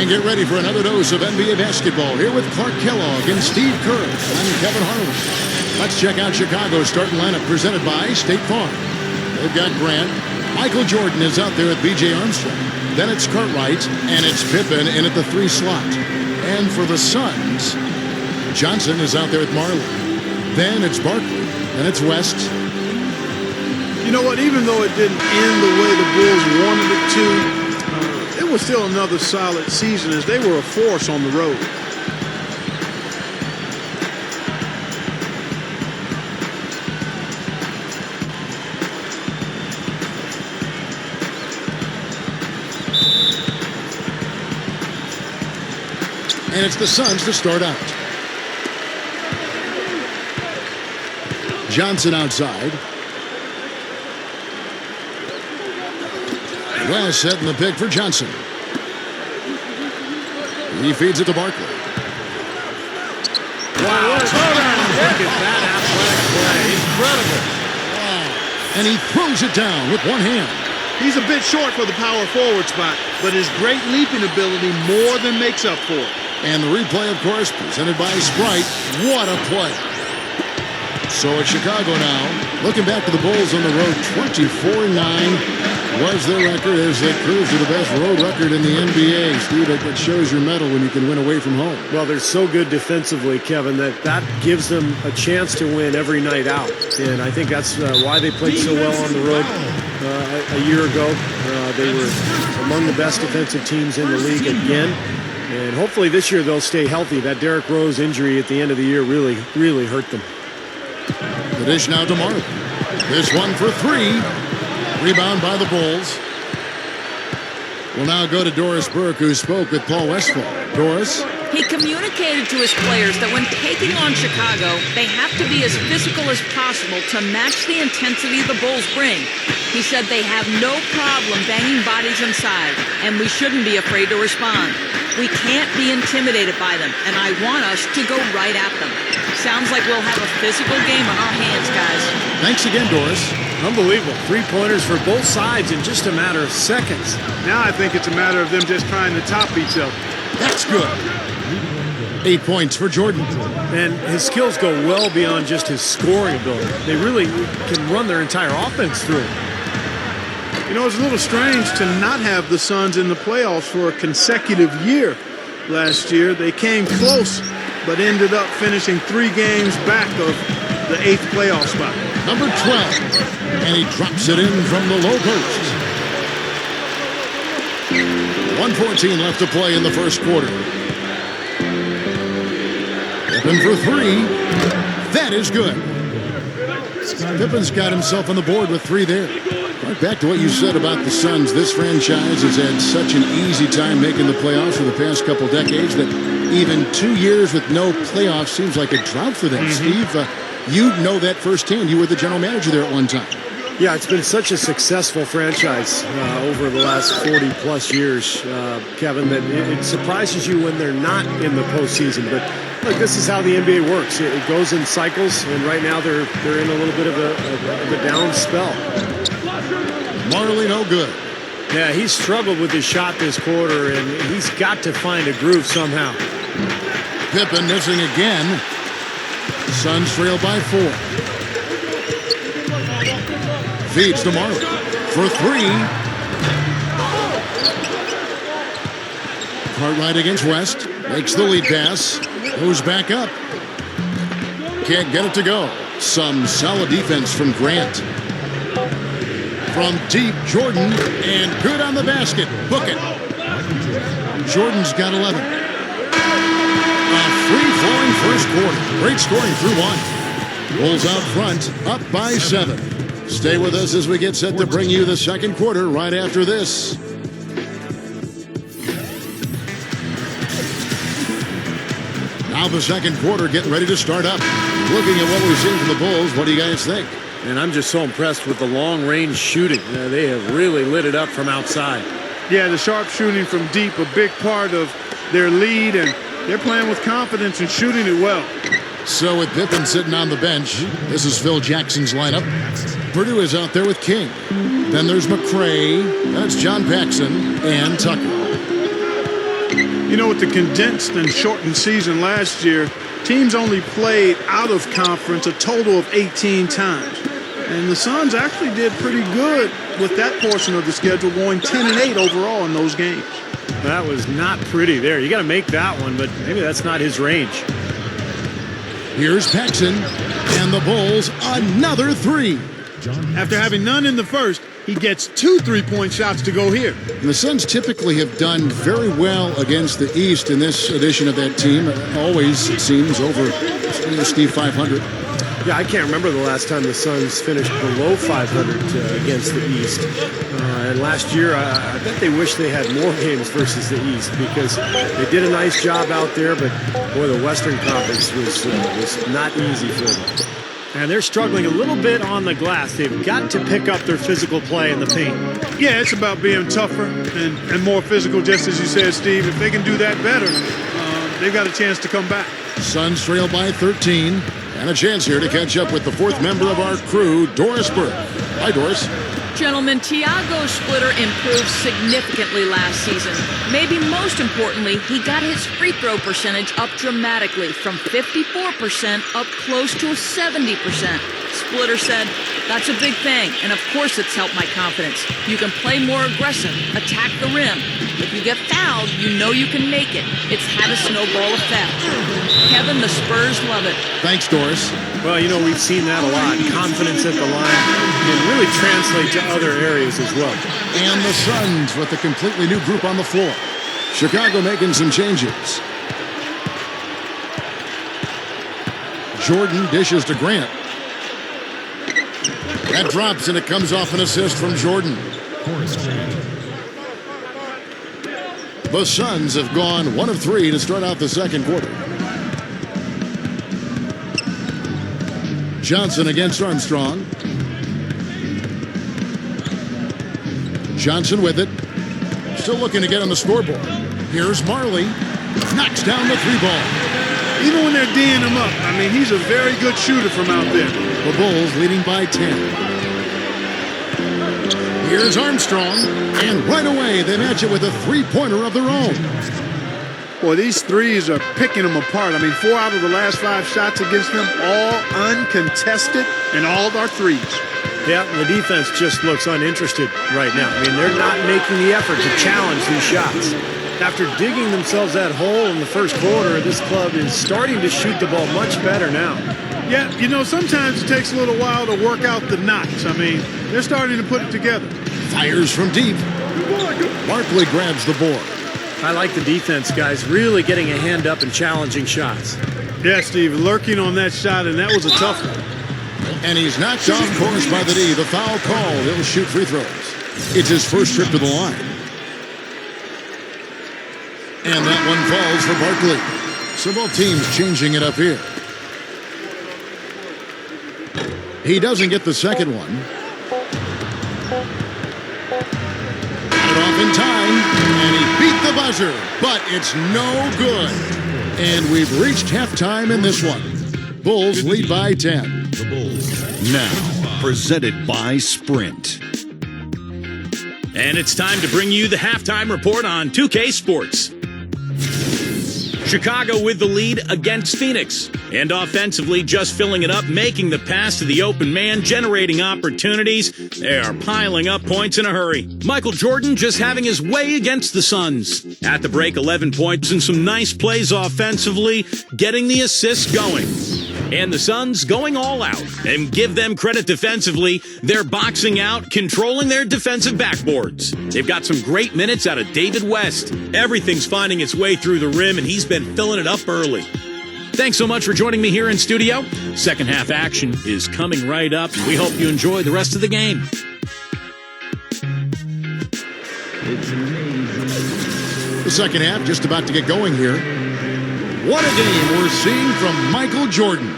And get ready for another dose of NBA basketball here with Clark Kellogg and Steve Kerr. I'm Kevin Harlan. Let's check out Chicago's starting lineup presented by State Farm. They've got Grant. Michael Jordan is out there with B.J. Armstrong. Then it's Cartwright, and it's Pippen in at the 3 slot. And for the Suns, Johnson is out there with Marley. Then it's Barkley, and it's West. You know what? Even though it didn't end the way the Bulls wanted it to, it was still another solid season as they were a force on the road. And it's the Suns to start out. Johnson outside. West setting the pick for Johnson. He feeds it to Barkley. Wow, look at that athletic play. Incredible. Wow. And he throws it down with one hand. He's a bit short for the power forward spot, but his great leaping ability more than makes up for it. And the replay, of course, presented by Sprite. What a play. So it's Chicago now. Looking back to the Bulls on the road, 24-9 was their record as they cruise to the best road record in the NBA. Steve, it shows your mettle when you can win away from home. Well, they're so good defensively, Kevin, that gives them a chance to win every night out. And I think that's why they played so well on the road a year ago. They were among the best defensive teams in the league again. And hopefully this year they'll stay healthy. That Derrick Rose injury at the end of the year really hurt them. The dish now to Marley. This one for 3. Rebound by the Bulls. We'll now go to Doris Burke, who spoke with Paul Westphal. Doris? He communicated to his players that when taking on Chicago, they have to be as physical as possible to match the intensity the Bulls bring. He said they have no problem banging bodies inside, and we shouldn't be afraid to respond. We can't be intimidated by them, and I want us to go right at them. Sounds like we'll have a physical game on our hands, guys. Thanks again, Doris. Unbelievable. 3-pointers for both sides in just a matter of seconds. Now I think it's a matter of them just trying to top each other. That's good. 8 points for Jordan. And his skills go well beyond just his scoring ability. They really can run their entire offense through him. You know, it's a little strange to not have the Suns in the playoffs for a consecutive year. Last year, they came close, but ended up finishing 3 games back of the 8th playoff spot. Number 12. And he drops it in from the low post. 1:14 left to play in the first quarter. Pippen for 3. That is good. Pippen's got himself on the board with 3 there. Right back to what you said about the Suns. This franchise has had such an easy time making the playoffs for the past couple decades that even 2 years with no playoffs seems like a drought for them. Steve, you know that firsthand. You were the general manager there at one time. Yeah, it's been such a successful franchise over the last 40-plus years, Kevin, that it surprises you when they're not in the postseason. But look, this is how the NBA works. It goes in cycles, and right now they're in a little bit of a down spell. Marley no good. Yeah, he's struggled with his shot this quarter, and he's got to find a groove somehow. Pippen missing again. Suns trail by 4. Feeds to Marley for 3. Cartwright against West. Makes the lead pass. Goes back up. Can't get it to go. Some solid defense from Grant. From deep, Jordan. And good on the basket. Book it. Jordan's got 11. A free-flowing first quarter. Great scoring through 1. Bulls out front, up by 7. Stay with us as we get set to bring you the second quarter right after this. Now the second quarter getting ready to start up. Looking at what we've seen from the Bulls, what do you guys think? And I'm just so impressed with the long-range shooting. They have really lit it up from outside. Yeah, the sharp shooting from deep, a big part of their lead, and they're playing with confidence and shooting it well. So with Pippen sitting on the bench, this is Phil Jackson's lineup. Purdue is out there with King. Then there's McCray. That's John Paxson and Tucker. You know, with the condensed and shortened season last year, teams only played out of conference a total of 18 times. And the Suns actually did pretty good with that portion of the schedule, going 10-8 overall in those games. That was not pretty there. You got to make that one, but maybe that's not his range. Here's Paxson, and the Bulls another three. After having none in the first, he gets 2 3-point shots to go here. And the Suns typically have done very well against the East in this edition of that team. Always, it seems, over Steve 500. Yeah, I can't remember the last time the Suns finished below 500 against the East. And last year, I bet they wish they had more games versus the East because they did a nice job out there, but boy, the Western Conference was not easy for them. And they're struggling a little bit on the glass. They've got to pick up their physical play in the paint. Yeah, it's about being tougher and more physical, just as you said, Steve. If they can do that better, they've got a chance to come back. Suns trail by 13. And a chance here to catch up with the fourth member of our crew, Doris Burke. Hi, Doris. Gentlemen, Thiago Splitter improved significantly last season. Maybe most importantly, he got his free throw percentage up dramatically from 54% up close to 70%. Splitter said, "That's a big thing, and of course it's helped my confidence. You can play more aggressive, attack the rim. If you get fouled, you know you can make it. It's had a snowball effect." Kevin, the Spurs love it. Thanks, Doris. Well, you know, we've seen that a lot. Confidence at the line can really translate to other areas as well. And the Suns with a completely new group on the floor. Chicago making some changes. Jordan dishes to Grant. That drops, and it comes off an assist from Jordan. The Suns have gone 1 of 3 to start out the second quarter. Johnson against Armstrong. Johnson with it. Still looking to get on the scoreboard. Here's Marley. Knocks down the 3-ball. Even when they're D'ing him up, I mean, he's a very good shooter from out there. The Bulls leading by 10. Here's Armstrong. And right away, they match it with a three-pointer of their own. Boy, these threes are picking them apart. I mean, 4 out of the last 5 shots against them, all uncontested, and all are threes. Yeah, the defense just looks uninterested right now. I mean, they're not making the effort to challenge these shots. After digging themselves that hole in the first quarter, this club is starting to shoot the ball much better now. Yeah, you know, sometimes it takes a little while to work out the knots. I mean, they're starting to put it together. Fires from deep. Barkley grabs the board. I like the defense, guys, really getting a hand up and challenging shots. Yeah, Steve, lurking on that shot, and that was a tough one. And he's knocked off course by the D. The foul called. He'll shoot free throws. It's his first trip to the line. And that one falls for Barkley. So both teams changing it up here. He doesn't get the second one. Got it off in time, and he beat the buzzer, but it's no good. And we've reached halftime in this one. Bulls lead by 10. The Bulls. Now, presented by Sprint. And it's time to bring you the halftime report on 2K Sports. Chicago with the lead against Phoenix. And offensively, just filling it up, making the pass to the open man, generating opportunities. They are piling up points in a hurry. Michael Jordan just having his way against the Suns. At the break, 11 points and some nice plays offensively, getting the assists going. And the Suns going all out. And give them credit defensively. They're boxing out, controlling their defensive backboards. They've got some great minutes out of David West. Everything's finding its way through the rim, and he's been filling it up early. Thanks so much for joining me here in studio. Second half action is coming right up. We hope you enjoy the rest of the game. The second half just about to get going here. What a game we're seeing from Michael Jordan.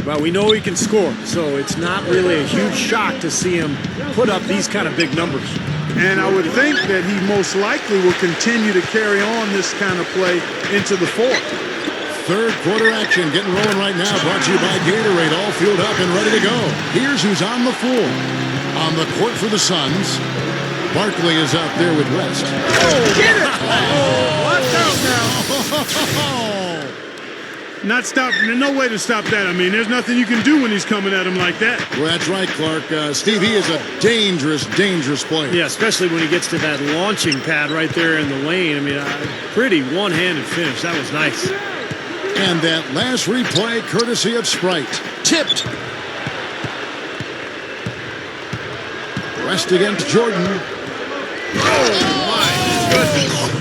Well, we know he can score, so it's not really a huge shock to see him put up these kind of big numbers. And I would think that he most likely will continue to carry on this kind of play into the fourth. Third quarter action getting rolling right now. Brought to you by Gatorade. All fueled up and ready to go. Here's who's on the floor. On the court for the Suns, Barkley is out there with West. Oh, get it! Oh, what the now. Not stop. There's no way to stop that. I mean, there's nothing you can do when he's coming at him like that. Well, that's right, Clark. Steve, he is a dangerous, dangerous player. Yeah, especially when he gets to that launching pad right there in the lane. I mean, pretty one-handed finish. That was nice. And that last replay, courtesy of Sprite. Tipped. West against Jordan.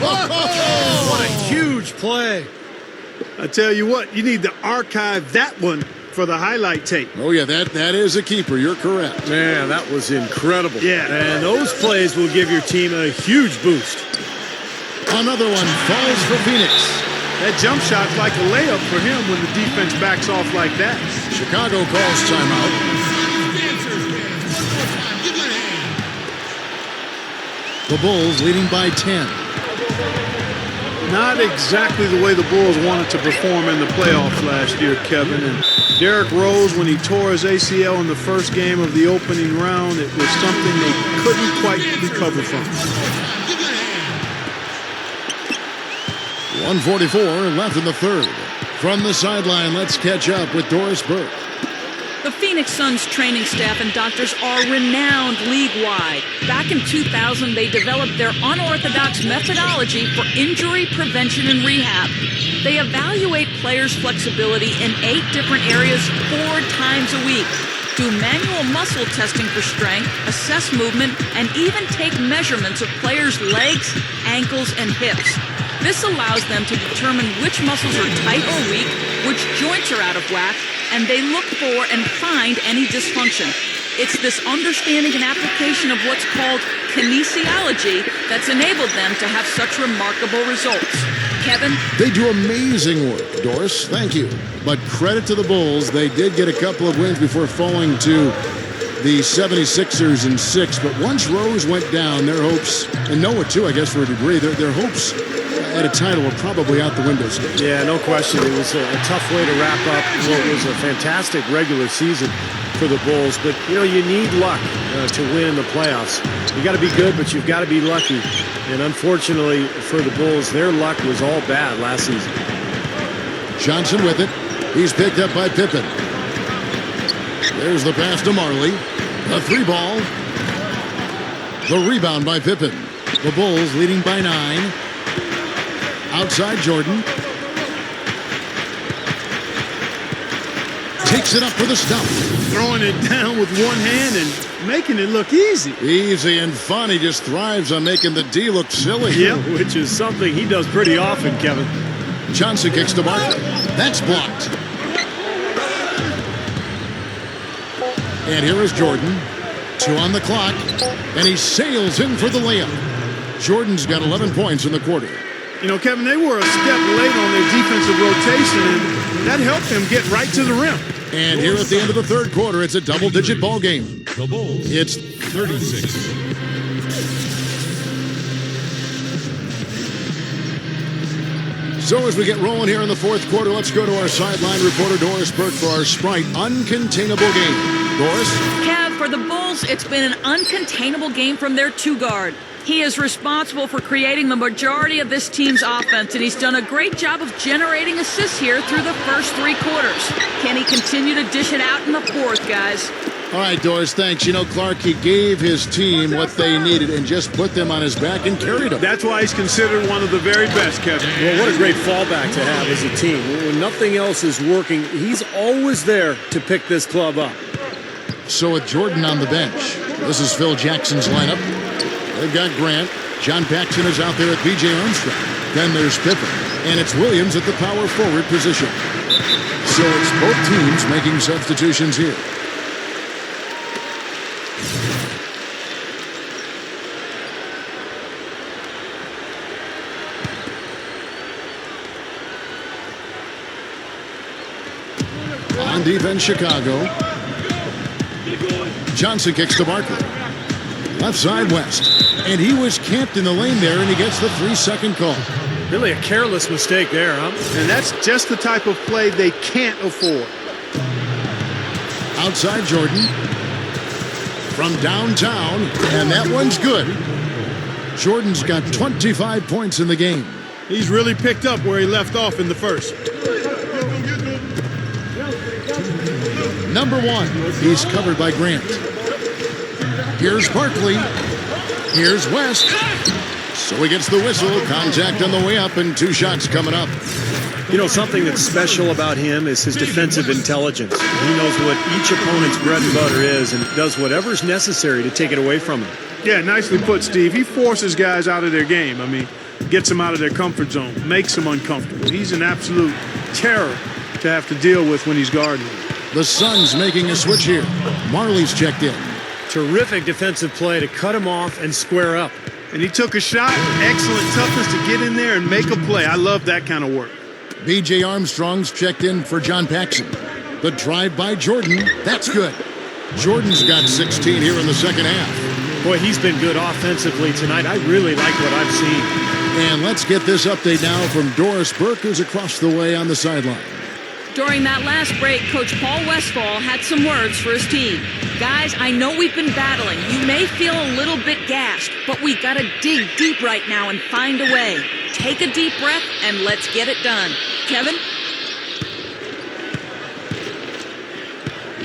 What a huge play. I tell you what, you need to archive that one for the highlight tape. Oh, yeah, that is a keeper. You're correct. Man, that was incredible. Yeah. And those plays will give your team a huge boost. Another one falls for Phoenix. That jump shot's like a layup for him when the defense backs off like that. Chicago calls timeout. The Bulls leading by 10. Not exactly the way the Bulls wanted to perform in the playoffs last year, Kevin. And Derrick Rose, when he tore his ACL in the first game of the opening round, it was something they couldn't quite recover from. 1:44 left in the third. From the sideline, let's catch up with Doris Burke. The Phoenix Suns training staff and doctors are renowned league-wide. Back in 2000, they developed their unorthodox methodology for injury prevention and rehab. They evaluate players' flexibility in 8 different areas 4 times a week, do manual muscle testing for strength, assess movement, and even take measurements of players' legs, ankles, and hips. This allows them to determine which muscles are tight or weak, which joints are out of whack, and they look for and find any dysfunction. It's this understanding and application of what's called kinesiology that's enabled them to have such remarkable results. Kevin? They do amazing work, Doris. Thank you. But credit to the Bulls. They did get a couple of wins before falling to the 76ers in 6. But once Rose went down, their hopes, and Noah too, I guess, for a degree, their hopes at a title were probably out the window. Yeah, no question. It was a tough way to wrap up what was a fantastic regular season for the Bulls. But, you know, you need luck to win in the playoffs. You got to be good, but you've got to be lucky. And unfortunately for the Bulls, their luck was all bad last season. Johnson with it. He's picked up by Pippen. There's the pass to Marley. The 3-ball. The rebound by Pippen. The Bulls leading by 9. Outside Jordan. Takes it up for the stump. Throwing it down with one hand and making it look easy. Easy and fun. He just thrives on making the D look silly. Yeah, which is something he does pretty often, Kevin. Johnson kicks to Barkley. That's blocked. And here is Jordan. 2 on the clock. And he sails in for the layup. Jordan's got 11 points in the quarter. You know, Kevin, they were a step late on their defensive rotation, and that helped them get right to the rim. And here at the end of the third quarter, it's a double-digit ball game. The Bulls. It's 36. So as we get rolling here in the fourth quarter, let's go to our sideline reporter, Doris Burke, for our Sprite uncontainable game. Doris? Kev, for the Bulls, it's been an uncontainable game from their 2-guard. He is responsible for creating the majority of this team's offense, and he's done a great job of generating assists here through the first 3 quarters. Can he continue to dish it out in the fourth, guys? All right, Doris, thanks. You know, Clark, he gave his team what they needed and just put them on his back and carried them. That's why he's considered one of the very best, Kevin. Well, what a great fallback to have as a team. When nothing else is working, he's always there to pick this club up. So with Jordan on the bench, this is Phil Jackson's lineup. They've got Grant. John Paxson is out there at B.J. Armstrong. Then there's Pippen. And it's Williams at the power forward position. So it's both teams making substitutions here. On defense, Chicago. Johnson kicks to Barkley. Left side, West. And he was camped in the lane there, and he gets the 3-second call. Really a careless mistake there, huh? And that's just the type of play they can't afford. Outside Jordan. From downtown, and that one's good. Jordan's got 25 points in the game. He's really picked up where he left off in the first. Number 1, he's covered by Grant. Here's Barkley. Here's West. So he gets the whistle. Contact on the way up and 2 shots coming up. You know, something that's special about him is his defensive intelligence. He knows what each opponent's bread and butter is and does whatever's necessary to take it away from him. Yeah, nicely put, Steve. He forces guys out of their game. I mean, gets them out of their comfort zone, makes them uncomfortable. He's an absolute terror to have to deal with when he's guarding. The Suns making a switch here. Marley's checked in. Terrific defensive play to cut him off and square up. And he took a shot. Excellent toughness to get in there and make a play. I love that kind of work. B.J. Armstrong's checked in for John Paxson. The drive by Jordan. That's good. Jordan's got 16 here in the second half. Boy, he's been good offensively tonight. I really like what I've seen. And let's get this update now from Doris Burke, who's across the way on the sideline. During that last break, Coach Paul Westphal had some words for his team. Guys, I know we've been battling. You may feel a little bit gassed, but we got to dig deep right now and find a way. Take a deep breath and let's get it done. Kevin?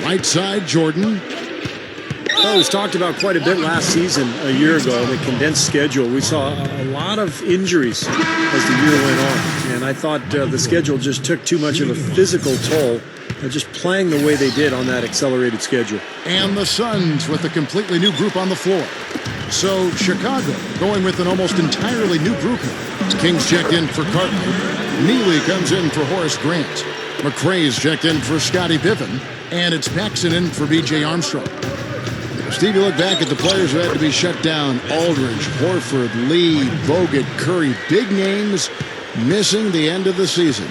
Right side, Jordan. Well, it was talked about quite a bit last season, a year ago, the condensed schedule. We saw a lot of injuries as the year went on, and I thought the schedule just took too much of a physical toll, just playing the way they did on that accelerated schedule. And the Suns with a completely new group on the floor. So Chicago going with an almost entirely new group. Kings checked in for Carter. Neely comes in for Horace Grant. McRae's checked in for Scottie Pippen. And it's Paxson in for B.J. Armstrong. Steve, you look back at the players who had to be shut down. Aldridge, Horford, Lee, Bogut, Curry. Big names missing the end of the season.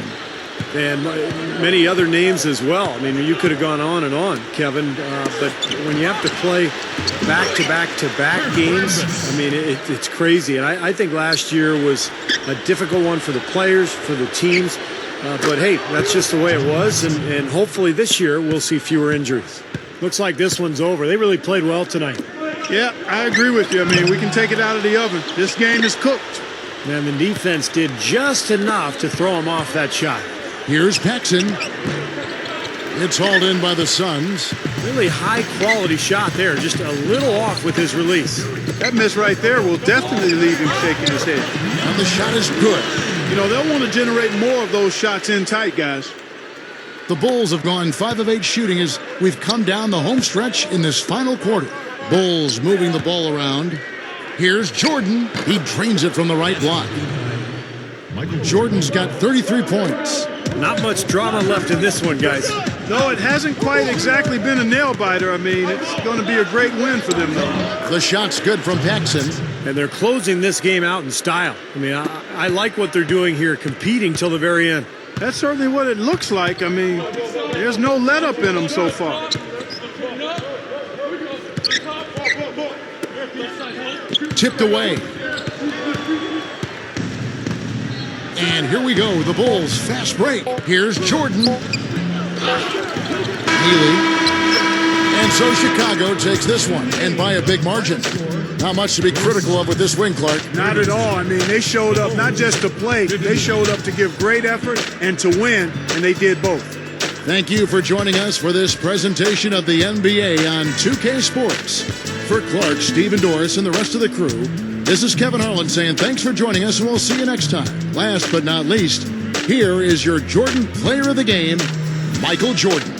And many other names as well. I mean, you could have gone on and on, Kevin. But when you have to play back-to-back-to-back games, I mean, it's crazy. And I think last year was a difficult one for the players, for the teams. But, hey, that's just the way it was. And hopefully this year we'll see fewer injuries. Looks like this one's over. They really played well tonight. Yeah, I agree with you. I mean, we can take it out of the oven. This game is cooked. And the defense did just enough to throw him off that shot. Here's Paxson. It's hauled in by the Suns. Really high-quality shot there. Just a little off with his release. That miss right there will definitely leave him shaking his head. And the shot is good. You know, they'll want to generate more of those shots in tight, guys. The Bulls have gone 5 of 8 shooting as we've come down the home stretch in this final quarter. Bulls moving the ball around. Here's Jordan. He drains it from the right block. Jordan's got 33 points. Not much drama left in this one, guys. No, it hasn't quite exactly been a nail-biter. I mean, it's going to be a great win for them, though. The shot's good from Paxson. And they're closing this game out in style. I mean, I like what they're doing here, competing till the very end. That's certainly what it looks like. I mean, there's no let-up in them so far. Tipped away. And here we go, the Bulls fast break. Here's Jordan. Neely. And so Chicago takes this one, and by a big margin. Not much to be critical of with this win, Clark. Not at all. I mean, they showed up not just to play, they showed up to give great effort and to win, and they did both. Thank you for joining us for this presentation of the NBA on 2K Sports. For Clark, Steve, and Doris, and the rest of the crew, this is Kevin Harlan saying thanks for joining us, and we'll see you next time. Last but not least, here is your Jordan Player of the Game, Michael Jordan.